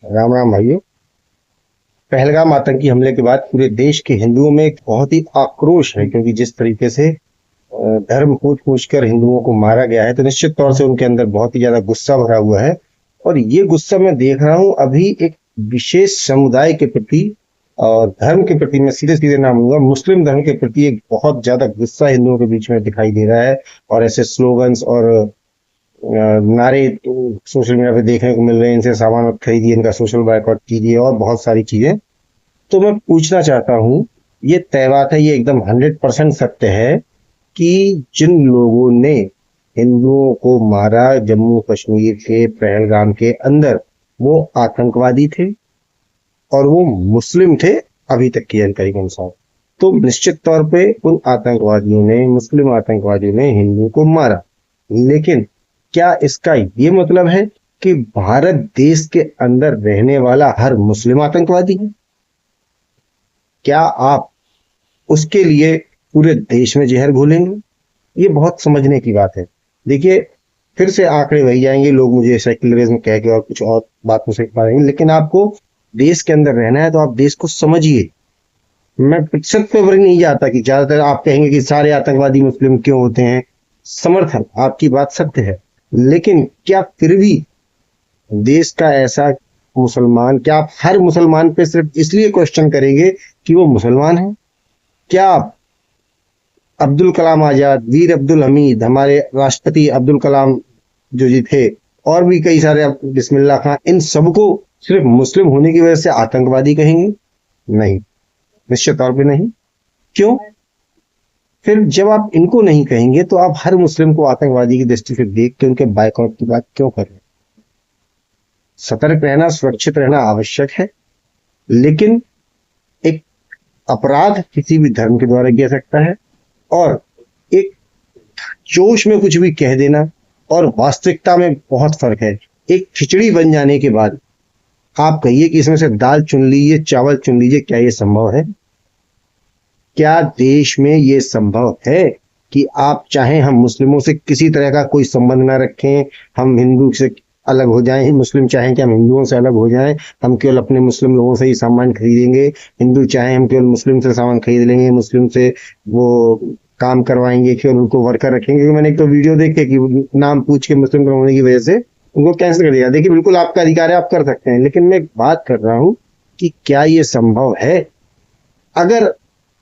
राम राम भाइयों। पहलगाम आतंकी हमले के बाद पूरे देश के हिंदुओं में एक बहुत ही आक्रोश है, क्योंकि जिस तरीके से धर्म पूछ पूछ कर हिंदुओं को मारा गया है, तो निश्चित तौर से उनके अंदर बहुत ही ज्यादा गुस्सा भरा हुआ है। और ये गुस्सा मैं देख रहा हूँ अभी एक विशेष समुदाय के प्रति और धर्म के प्रति। मैं सीधे सीधे नाम लूंगा, मुस्लिम धर्म के प्रति एक बहुत ज्यादा गुस्सा हिंदुओं के बीच में दिखाई दे रहा है। और ऐसे स्लोगन्स और नारे सोशल मीडिया पे देखने को मिल रहे हैं, इनसे सामान मत खरीदिए, इनका सोशल बायकॉट कीजिए और बहुत सारी चीजें। तो मैं पूछना चाहता हूँ, ये तय बात है, ये एकदम 100% सत्य है कि जिन लोगों ने हिंदुओं को मारा जम्मू कश्मीर के पहलगाम के अंदर, वो आतंकवादी थे और वो मुस्लिम थे, अभी तक की जानकारी के अनुसार। तो निश्चित तौर पे उन आतंकवादियों ने, मुस्लिम आतंकवादियों ने हिंदुओं को मारा। लेकिन क्या इसका ये मतलब है कि भारत देश के अंदर रहने वाला हर मुस्लिम आतंकवादी है? क्या आप उसके लिए पूरे देश में जहर घोलेंगे? ये बहुत समझने की बात है। देखिए, फिर से आंकड़े वही जाएंगे, लोग मुझे सेक्युलरिज्म कह के और कुछ और बात मुझसे पाएंगे, लेकिन आपको देश के अंदर रहना है तो आप देश को समझिए। मैं प्रतिशत पे वरी नहीं जाता कि ज्यादातर आप कहेंगे कि सारे आतंकवादी मुस्लिम क्यों होते हैं। समर्थन, आपकी बात सत्य है, लेकिन क्या फिर भी देश का ऐसा मुसलमान, क्या आप हर मुसलमान पे सिर्फ इसलिए क्वेश्चन करेंगे कि वो मुसलमान है? क्या अब्दुल कलाम आजाद, वीर अब्दुल हमीद, हमारे राष्ट्रपति अब्दुल कलाम जो जी थे, और भी कई सारे, बिस्मिल्लाह खां, इन सबको सिर्फ मुस्लिम होने की वजह से आतंकवादी कहेंगे? नहीं, निश्चित तौर पे नहीं। क्यों? फिर जब आप इनको नहीं कहेंगे तो आप हर मुस्लिम को आतंकवादी की दृष्टि से देख के उनके बायकॉट की बात क्यों कर रहे हैं? सतर्क रहना, सुरक्षित रहना आवश्यक है, लेकिन एक अपराध किसी भी धर्म के द्वारा किया सकता है, और एक जोश में कुछ भी कह देना और वास्तविकता में बहुत फर्क है। एक खिचड़ी बन जाने के बाद आप कहिए कि इसमें से दाल चुन लीजिए, चावल चुन लीजिए, क्या ये संभव है? क्या देश में ये संभव है कि आप चाहें हम मुस्लिमों से किसी तरह का कोई संबंध ना रखें, हम हिंदू से अलग हो जाएं, मुस्लिम चाहें कि हम हिंदुओं से अलग हो जाएं, हम केवल अपने मुस्लिम लोगों से ही सामान खरीदेंगे, हिंदू चाहें हम केवल मुस्लिम से सामान खरीद लेंगे, मुस्लिम से वो काम करवाएंगे, केवल उनको वर्कर रखेंगे? क्योंकि मैंने एक तो वीडियो देखे कि नाम पूछ के मुस्लिम होने की वजह से उनको कैंसिल कर दिया। देखिए, बिल्कुल आपका अधिकार है, आप कर सकते हैं, लेकिन मैं बात कर रहा हूं कि क्या ये संभव है? अगर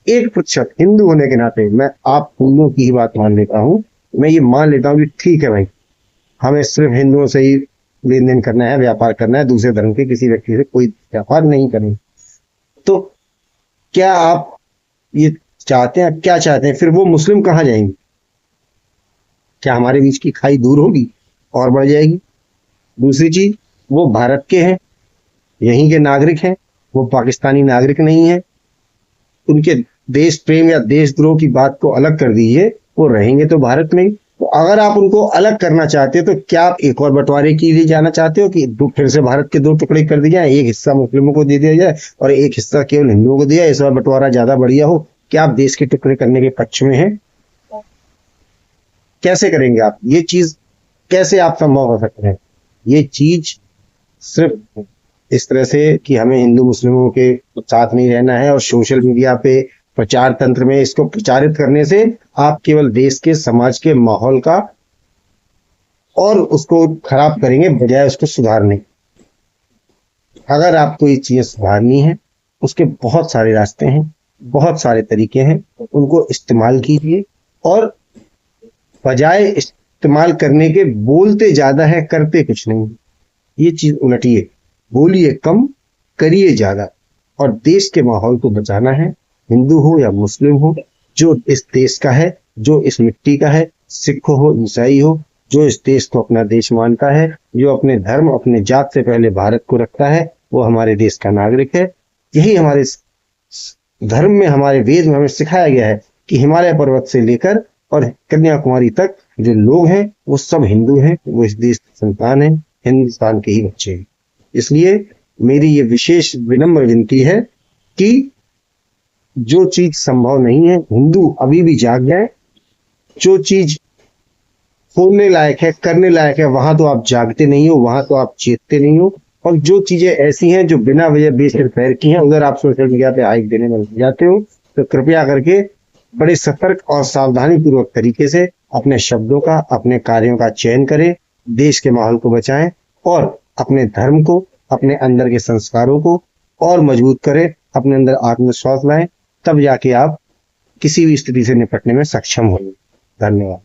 1% हिंदू होने के नाते मैं आप हिंदुओं की ही बात मान लेता हूं, मैं ये मान लेता हूं कि ठीक है भाई, हमें सिर्फ हिंदुओं से ही लेन देन करना है, व्यापार करना है, दूसरे धर्म के किसी व्यक्ति से कोई व्यापार नहीं करेंगे। तो क्या आप ये चाहते हैं? क्या चाहते हैं? फिर वो मुस्लिम कहाँ जाएंगे? क्या हमारे बीच की खाई दूर होगी और बढ़ जाएगी? दूसरी चीज, वो भारत के हैं, यहीं के नागरिक हैं, वो पाकिस्तानी नागरिक नहीं है। उनके देश प्रेम या देशद्रोह की बात को अलग कर दीजिए, वो रहेंगे तो भारत में ही। तो अगर आप उनको अलग करना चाहते हो तो क्या आप एक और बंटवारे के लिए जाना चाहते हो कि फिर से भारत के 2 टुकड़े कर दिए जाए, एक हिस्सा मुस्लिमों को दे दिया जाए और एक हिस्सा केवल हिंदुओं को दिया, इस बार बंटवारा ज्यादा बढ़िया हो? क्या आप देश के टुकड़े करने के पक्ष में हैं? कैसे करेंगे आप ये चीज? कैसे आप संभव हो सकते हैं ये चीज? सिर्फ इस तरह से कि हमें हिंदू मुस्लिमों के साथ नहीं रहना है और सोशल मीडिया पे प्रचार तंत्र में इसको प्रचारित करने से आप केवल देश के, समाज के माहौल का और उसको खराब करेंगे बजाय उसको सुधारने। अगर आपको ये चीजें सुधारनी है, उसके बहुत सारे रास्ते हैं, बहुत सारे तरीके हैं, उनको इस्तेमाल कीजिए। और बजाय इस्तेमाल करने के बोलते ज्यादा है, करते कुछ नहीं। ये चीज उलटिए, बोलिए कम, करिए ज्यादा। और देश के माहौल को बचाना है, हिंदू हो या मुस्लिम हो, जो इस देश का है, जो इस मिट्टी का है, सिख हो ईसाई हो, जो इस देश को अपना देश मानता है, जो अपने धर्म, अपने जात से पहले भारत को रखता है, वो हमारे देश का नागरिक है। यही हमारे धर्म में, हमारे वेद में हमें सिखाया गया है कि हिमालय पर्वत से लेकर और कन्याकुमारी तक जो लोग हैं वो सब हिंदू हैं, वो इस देश की संतान है, हिंदुस्तान के ही बच्चे हैं। इसलिए मेरी ये विशेष विनम्र विनती है कि जो चीज संभव नहीं है, हिंदू अभी भी जाग जाए। जो चीज होने लायक है, करने लायक है, वहां तो आप जागते नहीं हो, वहां तो आप चेतते नहीं हो, और जो चीजें ऐसी हैं जो बिना वजह बेसिर पैर की हैं, उधर आप सोशल मीडिया पे हाइप देने में लग जाते हो। तो कृपया करके बड़े सतर्क और सावधानी पूर्वक तरीके से अपने शब्दों का, अपने कार्यों का चयन करें, देश के माहौल को बचाएं और अपने धर्म को, अपने अंदर के संस्कारों को और मजबूत करें, अपने अंदर आत्मविश्वास लाएं, तब जाके आप किसी भी स्थिति से निपटने में सक्षम होंगे। धन्यवाद।